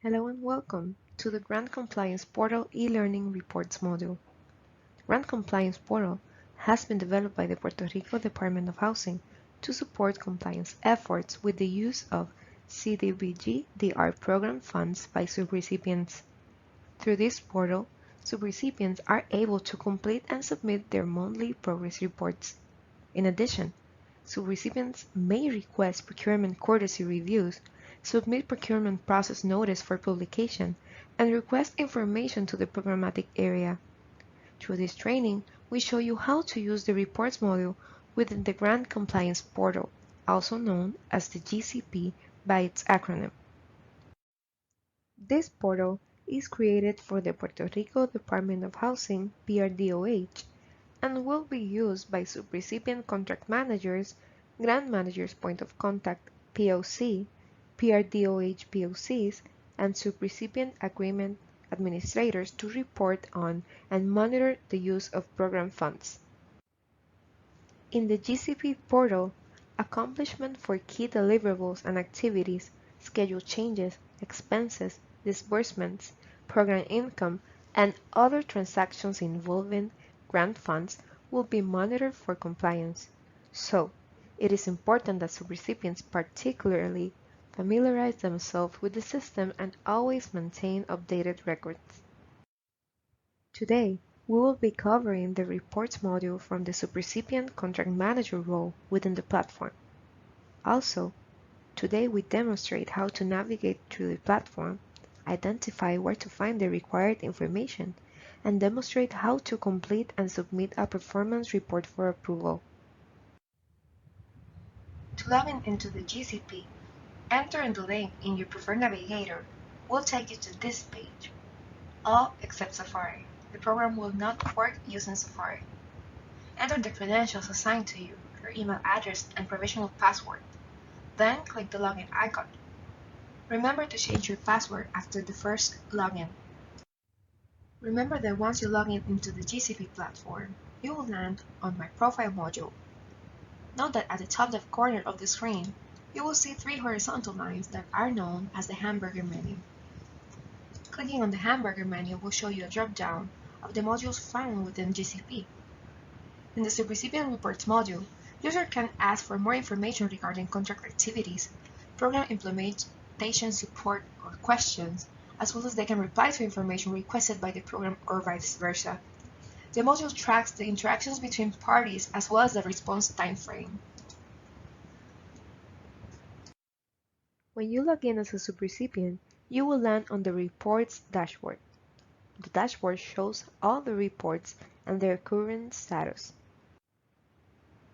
Hello and welcome to the Grant Compliance Portal e-learning reports module. Grant Compliance Portal has been developed by the Puerto Rico Department of Housing to support compliance efforts with the use of CDBG-DR program funds by subrecipients. Through this portal, subrecipients are able to complete and submit their monthly progress reports. In addition, subrecipients may request procurement courtesy reviews, submit procurement process notice for publication, and request information to the programmatic area. Through this training, we show you how to use the Reports module within the Grant Compliance Portal, also known as the GCP by its acronym. This portal is created for the Puerto Rico Department of Housing (PRDOH) and will be used by subrecipient contract managers, grant managers point of contact (POC), PRDOH POCs, and subrecipient agreement administrators to report on and monitor the use of program funds. In the GCP portal, accomplishment for key deliverables and activities, schedule changes, expenses, disbursements, program income, and other transactions involving grant funds will be monitored for compliance. So, it is important that subrecipients particularly familiarize themselves with the system and always maintain updated records. Today, we will be covering the Reports module from the Subrecipient Contract Manager role within the platform. Also, today we demonstrate how to navigate through the platform, identify where to find the required information, and demonstrate how to complete and submit a performance report for approval. To log into the GCP, enter the link in your preferred navigator will take you to this page. All except Safari. The program will not work using Safari. Enter the credentials assigned to you, your email address and provisional password. Then click the login icon. Remember to change your password after the first login. Remember that once you log into the GCP platform, you will land on My Profile module. Note that at the top left corner of the screen, you will see three horizontal lines that are known as the Hamburger Menu. Clicking on the Hamburger Menu will show you a drop-down of the modules found within GCP. In the Subrecipient Reports module, user can ask for more information regarding contract activities, program implementation support or questions, as well as they can reply to information requested by the program or vice versa. The module tracks the interactions between parties as well as the response time frame. When you log in as a subrecipient, you will land on the Reports dashboard. The dashboard shows all the reports and their current status.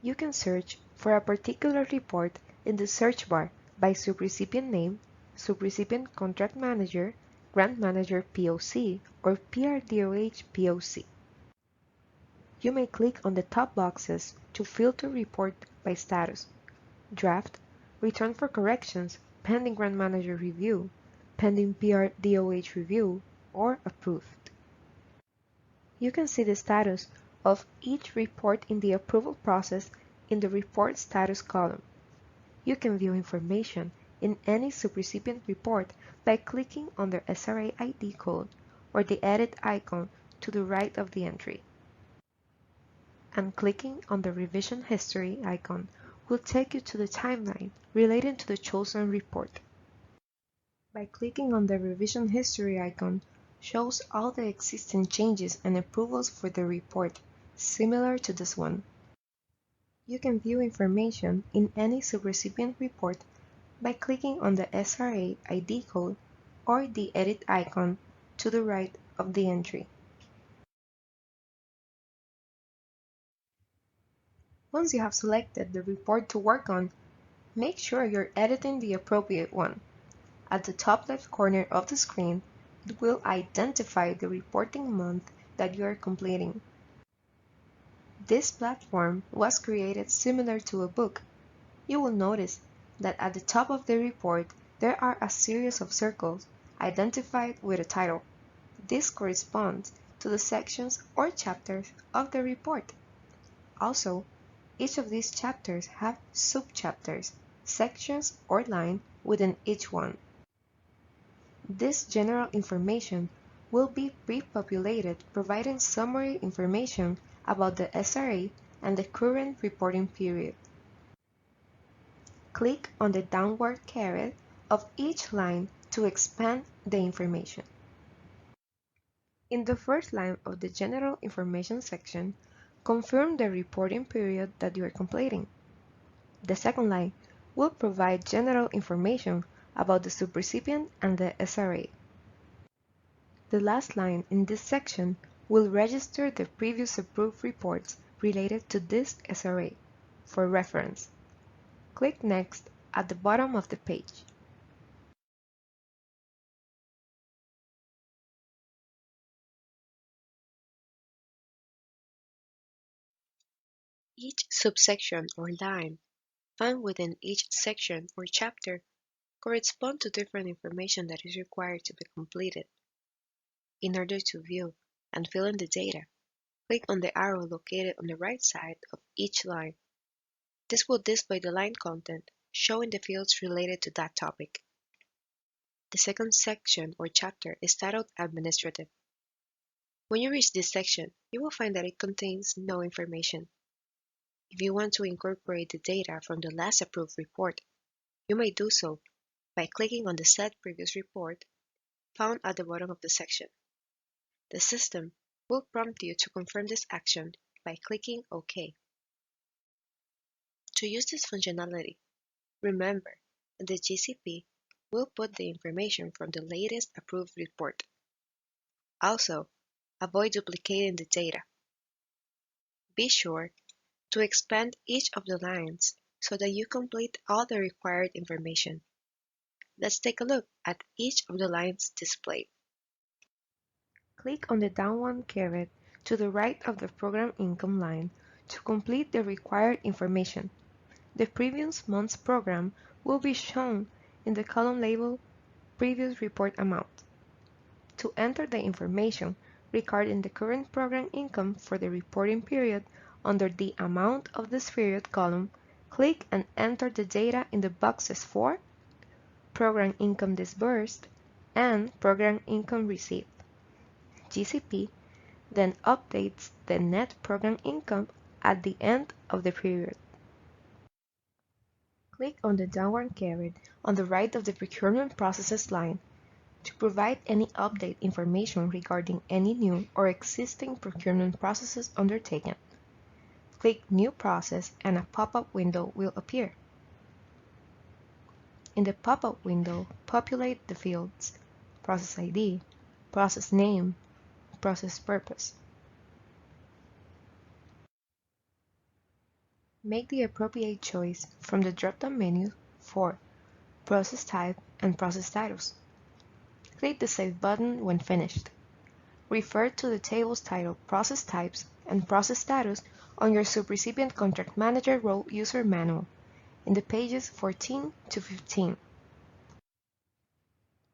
You can search for a particular report in the search bar by subrecipient name, subrecipient contract manager, grant manager POC, or PRDOH POC. You may click on the top boxes to filter report by status: draft, return for corrections, pending grant manager review, pending PRDOH review, or approved. You can see the status of each report in the approval process in the Report Status column. You can view information in any subrecipient report by clicking on the SRA ID code or the edit icon to the right of the entry. And clicking on the Revision History icon will take you to the timeline relating to the chosen report. By clicking on the Revision History icon, shows all the existing changes and approvals for the report, similar to this one. You can view information in any subrecipient report by clicking on the SRA ID code or the edit icon to the right of the entry. Once you have selected the report to work on, make sure you're editing the appropriate one. At the top left corner of the screen, it will identify the reporting month that you are completing. This platform was created similar to a book. You will notice that at the top of the report there are a series of circles identified with a title. This corresponds to the sections or chapters of the report. Also, each of these chapters have subchapters, sections, or lines within each one. This general information will be pre-populated, providing summary information about the SRA and the current reporting period. Click on the downward caret of each line to expand the information. In the first line of the General Information section, confirm the reporting period that you are completing. The second line will provide general information about the subrecipient and the SRA. The last line in this section will register the previous approved reports related to this SRA for reference. Click Next at the bottom of the page. Each subsection or line found within each section or chapter correspond to different information that is required to be completed. In order to view and fill in the data, click on the arrow located on the right side of each line. This will display the line content, showing the fields related to that topic. The second section or chapter is titled Administrative. When you reach this section, you will find that it contains no information. If you want to incorporate the data from the last approved report, you may do so by clicking on the Set Previous Report found at the bottom of the section. The system will prompt you to confirm this action by clicking OK. To use this functionality, remember that the GCP will put the information from the latest approved report. Also, avoid duplicating the data. Be sure to expand each of the lines so that you complete all the required information. Let's take a look at each of the lines displayed. Click on the downward caret to the right of the program income line to complete the required information. The previous month's program will be shown in the column labeled Previous Report Amount. To enter the information regarding the current program income for the reporting period under the Amount of this period column, click and enter the data in the boxes for Program Income Disbursed and Program Income Received. GCP then updates the net program income at the end of the period. Click on the downward caret on the right of the Procurement Processes line to provide any update information regarding any new or existing procurement processes undertaken. Click New Process and a pop-up window will appear. In the pop-up window, populate the fields Process ID, Process Name, Process Purpose. Make the appropriate choice from the drop-down menu for Process Type and Process Status. Click the Save button when finished. Refer to the tables titled Process Types and Process Status on your Subrecipient Contract Manager Role User Manual in the pages 14 to 15.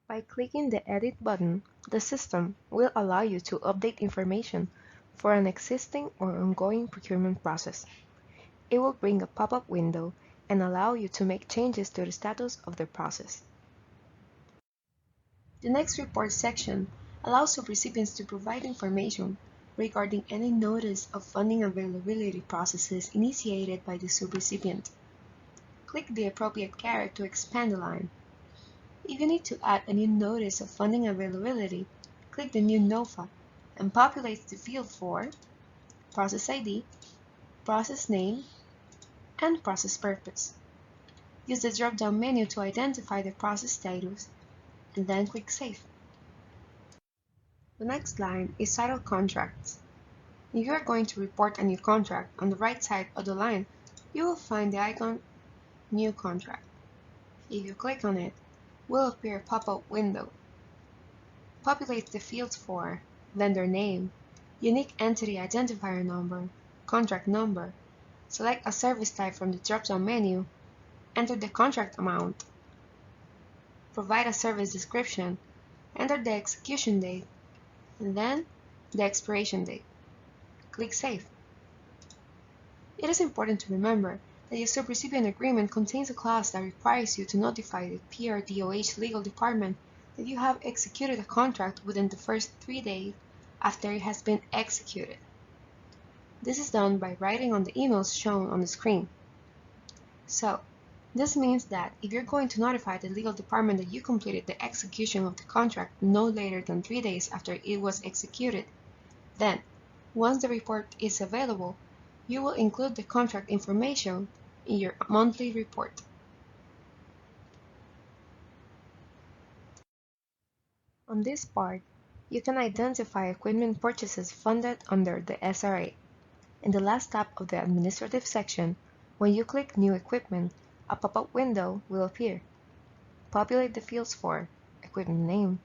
By clicking the Edit button, the system will allow you to update information for an existing or ongoing procurement process. It will bring a pop-up window and allow you to make changes to the status of the process. The next report section allows subrecipients to provide information regarding any notice of funding availability processes initiated by the subrecipient. Click the appropriate caret to expand the line. If you need to add a new notice of funding availability, click the new NOFA and populate the field for Process ID, Process Name, and Process Purpose. Use the drop-down menu to identify the process status and then click Save. The next line is titled Contracts. If you are going to report a new contract, on the right side of the line, you will find the icon New Contract. If you click on it, will appear a pop-up window. Populate the fields for Vendor Name, Unique Entity Identifier Number, Contract Number. Select a service type from the drop-down menu, enter the contract amount, provide a service description, enter the execution date, and then the expiration date. Click Save. It is important to remember that your subrecipient agreement contains a clause that requires you to notify the PRDOH legal department that you have executed a contract within the first 3 days after it has been executed. This is done by writing on the emails shown on the screen. So, this means that if you're going to notify the legal department that you completed the execution of the contract no later than 3 days after it was executed, then, once the report is available, you will include the contract information in your monthly report. On this part, you can identify equipment purchases funded under the SRA. In the last tab of the administrative section, when you click New Equipment, a pop-up window will appear. Populate the fields for equipment name,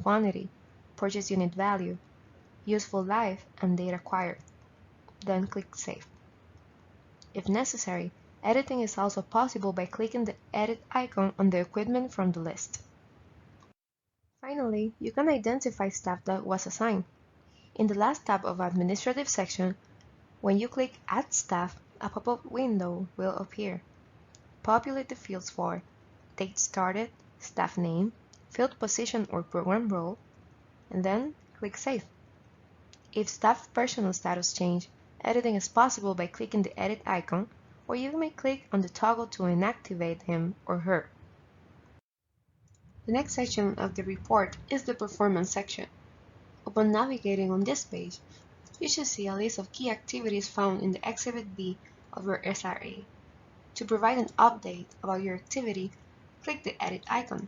quantity, purchase unit value, useful life, and date acquired. Then click Save. If necessary, editing is also possible by clicking the Edit icon on the equipment from the list. Finally, you can identify staff that was assigned. In the last tab of Administrative section, when you click Add Staff, a pop-up window will appear. Populate the fields for date started, staff name, field position or program role, and then click Save. If staff personal status change, editing is possible by clicking the Edit icon, or you may click on the toggle to inactivate him or her. The next section of the report is the Performance section. Upon navigating on this page, you should see a list of key activities found in the Exhibit B of your SRA. To provide an update about your activity, click the Edit icon.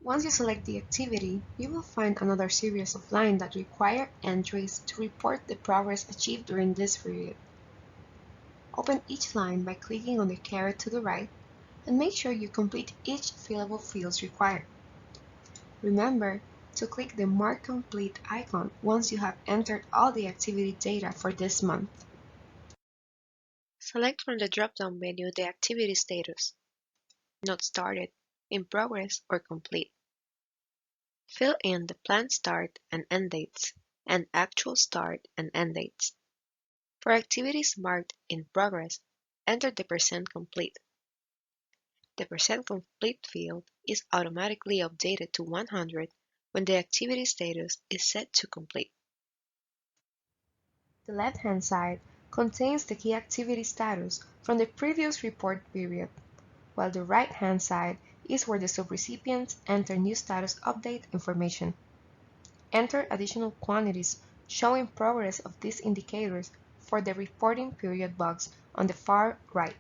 Once you select the activity, you will find another series of lines that require entries to report the progress achieved during this period. Open each line by clicking on the caret to the right, and make sure you complete each fillable fields required. Remember to click the Mark Complete icon once you have entered all the activity data for this month. Select from the drop-down menu the activity status, not started, in progress, or complete. Fill in the planned start and end dates, and actual start and end dates. For activities marked in progress, enter the percent complete. The percent complete field is automatically updated to 100 when the activity status is set to complete. The left-hand side contains the key activity status from the previous report period, while the right-hand side is where the subrecipients enter new status update information. Enter additional quantities showing progress of these indicators for the reporting period box on the far right.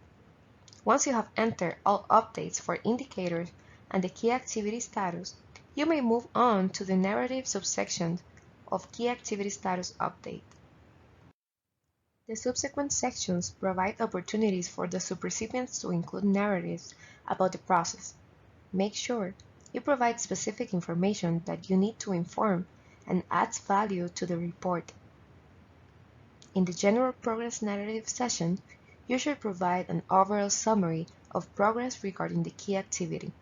Once you have entered all updates for indicators and the key activity status, you may move on to the narrative subsection of Key Activity Status Update. The subsequent sections provide opportunities for the subrecipients to include narratives about the process. Make sure you provide specific information that you need to inform and adds value to the report. In the General Progress Narrative section, you should provide an overall summary of progress regarding the key activity.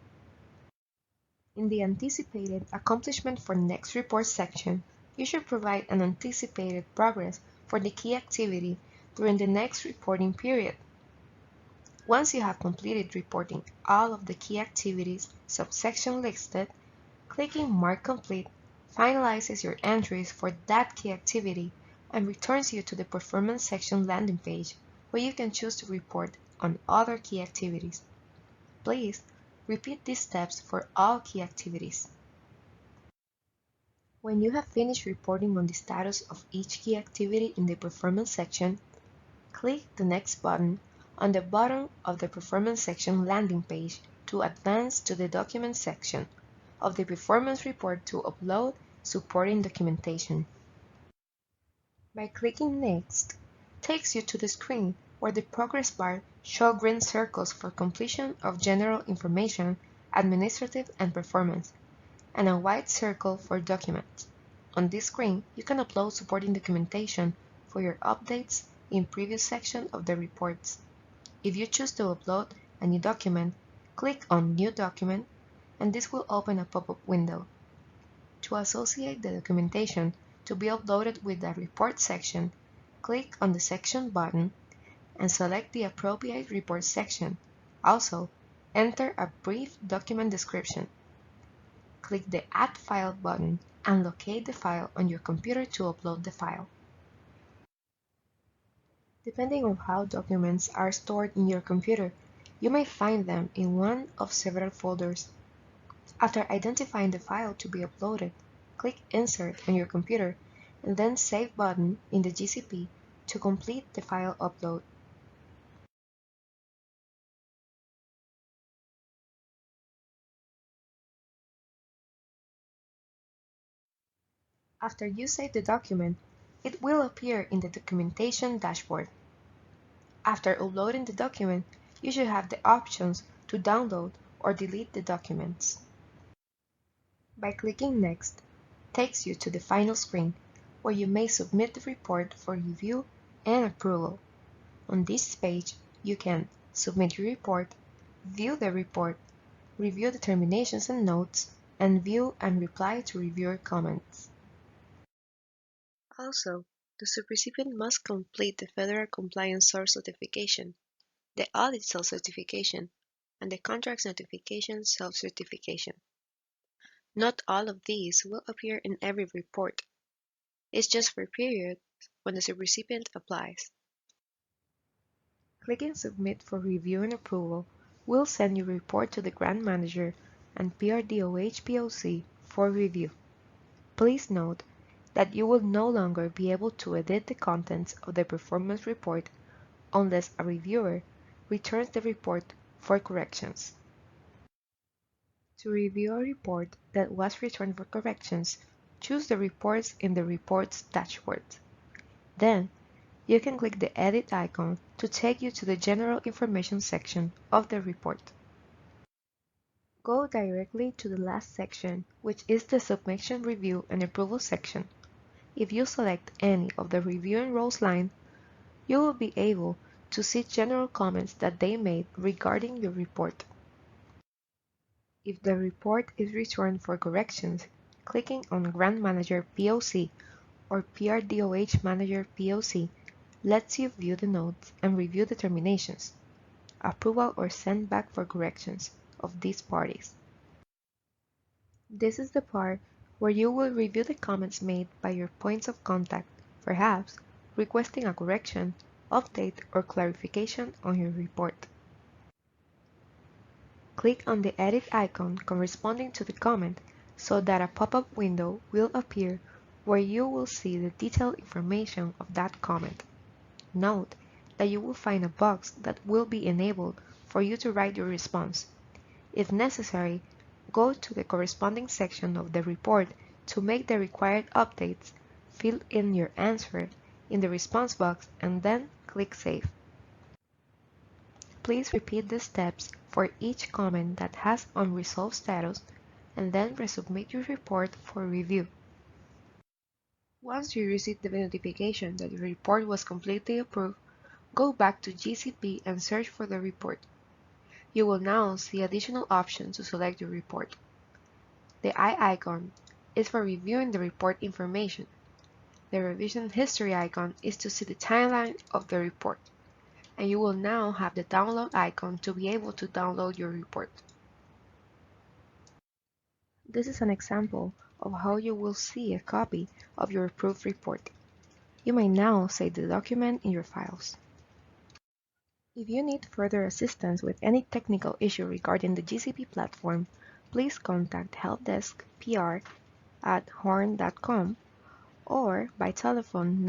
In the Anticipated Accomplishment for Next Report section, you should provide an anticipated progress for the key activity during the next reporting period. Once you have completed reporting all of the key activities subsection listed, clicking Mark Complete finalizes your entries for that key activity and returns you to the Performance section landing page where you can choose to report on other key activities. Please repeat these steps for all key activities. When you have finished reporting on the status of each key activity in the Performance section, click the Next button on the bottom of the Performance section landing page to advance to the Document section of the performance report to upload supporting documentation. By clicking Next, takes you to the screen where the progress bar shows green circles for completion of general information, administrative, and performance, and a white circle for documents. On this screen, you can upload supporting documentation for your updates in previous section of the reports. If you choose to upload a new document, click on New Document, and this will open a pop-up window. To associate the documentation to be uploaded with the Report section, click on the Section button and select the appropriate report section. Also, Enter a brief document description. Click the Add File button and locate the file on your computer to upload the file. Depending on how documents are stored in your computer, you may find them in one of several folders. After identifying the file to be uploaded, click Insert on your computer and then Save button in the GCP to complete the file upload. After you save the document, it will appear in the documentation dashboard. After uploading the document, you should have the options to download or delete the documents. By clicking Next, takes you to the final screen, where you may submit the report for review and approval. On this page, you can submit your report, view the report, review determinations and notes, and view and reply to reviewer comments. Also, the subrecipient must complete the Federal Compliance Source Certification, the Audit Self-Certification, and the Contracts Notification Self-Certification. Not all of these will appear in every report. It's just for periods when the subrecipient applies. Clicking Submit for review and approval will send your report to the Grant Manager and PRDOH POC for review. Please note that you will no longer be able to edit the contents of the performance report unless a reviewer returns the report for corrections. To review a report that was returned for corrections, choose the reports in the Reports dashboard. Then, you can click the Edit icon to take you to the General Information section of the report. Go directly to the last section, which is the Submission Review and Approval section. If you select any of the Review and Roles line, you will be able to see general comments that they made regarding your report. If the report is returned for corrections, clicking on Grant Manager POC or PRDOH Manager POC lets you view the notes and review determinations, approval or send back for corrections of these parties. This is the part where you will review the comments made by your points of contact, perhaps requesting a correction, update, or clarification on your report. Click on the edit icon corresponding to the comment so that a pop-up window will appear where you will see the detailed information of that comment. Note that you will find a box that will be enabled for you to write your response. If necessary, go to the corresponding section of the report to make the required updates, fill in your answer in the response box, and then click Save. Please repeat the steps for each comment that has unresolved status and then resubmit your report for review. Once you receive the notification that your report was completely approved, go back to GCP and search for the report. You will now see additional options to select your report. The eye icon is for reviewing the report information. The revision history icon is to see the timeline of the report. And you will now have the download icon to be able to download your report. This is an example of how you will see a copy of your approved report. You may now save the document in your files. If you need further assistance with any technical issue regarding the GCP platform, please contact helpdesk pr@horn.com or by telephone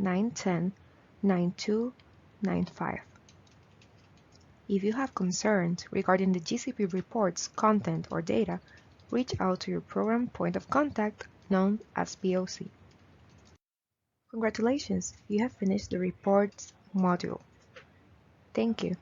939-910-9295. If you have concerns regarding the GCP report's content or data, reach out to your program point of contact known as POC. Congratulations, you have finished the reports module. Thank you.